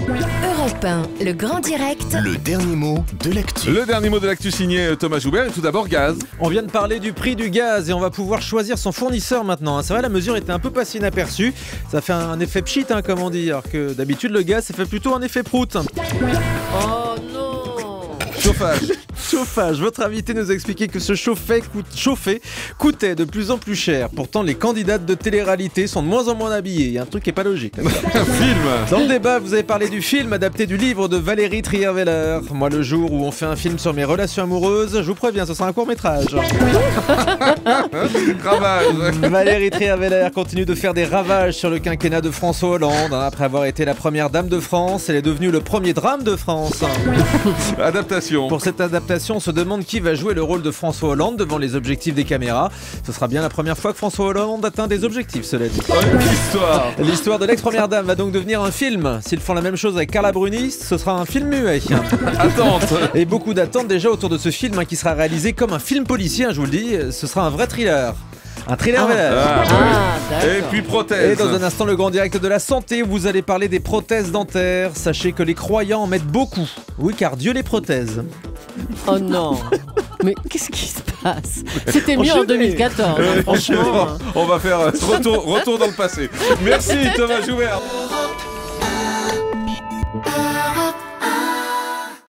Europe 1, le grand direct. Le dernier mot de l'actu. Le dernier mot de l'actu signé Thomas Joubert. Et tout d'abord, gaz. On vient de parler du prix du gaz et on va pouvoir choisir son fournisseur maintenant. C'est vrai, la mesure était un peu passée inaperçue. Ça fait un effet pchit, comme on dit. Alors que d'habitude, le gaz, ça fait plutôt un effet prout. Oh non! Chauffage. Chauffage. Votre invité nous a expliqué que ce chauffer coûtait de plus en plus cher. Pourtant, les candidates de télé-réalité sont de moins en moins habillées. Il y a un truc qui est pas logique. Un film. Dans le débat, vous avez parlé du film adapté du livre de Valérie Trierweiler. Moi, le jour où on fait un film sur mes relations amoureuses, je vous préviens, ce sera un court-métrage. Ravage. Valérie Trierweiler continue de faire des ravages sur le quinquennat de François Hollande. Après avoir été la première dame de France, elle est devenue le premier drame de France. Adaptation. Pour cette adaptation, on se demande qui va jouer le rôle de François Hollande devant les objectifs des caméras. Ce sera bien la première fois que François Hollande atteint des objectifs, cela dit. L'histoire. L'histoire de l'ex-première dame va donc devenir un film. S'ils font la même chose avec Carla Bruni, ce sera un film muet. Attente. Et beaucoup d'attentes déjà autour de ce film qui sera réalisé comme un film policier, je vous le dis. Ce sera un vrai thriller. Un thriller Et puis prothèse. Et dans un instant, le grand direct de la santé, vous allez parler des prothèses dentaires. Sachez que les croyants en mettent beaucoup. Oui, car Dieu les prothèse. Oh non. Mais qu'est-ce qui se passe? C'était mieux en 2014, franchement. On va faire retour dans le passé. Merci Thomas Joubert.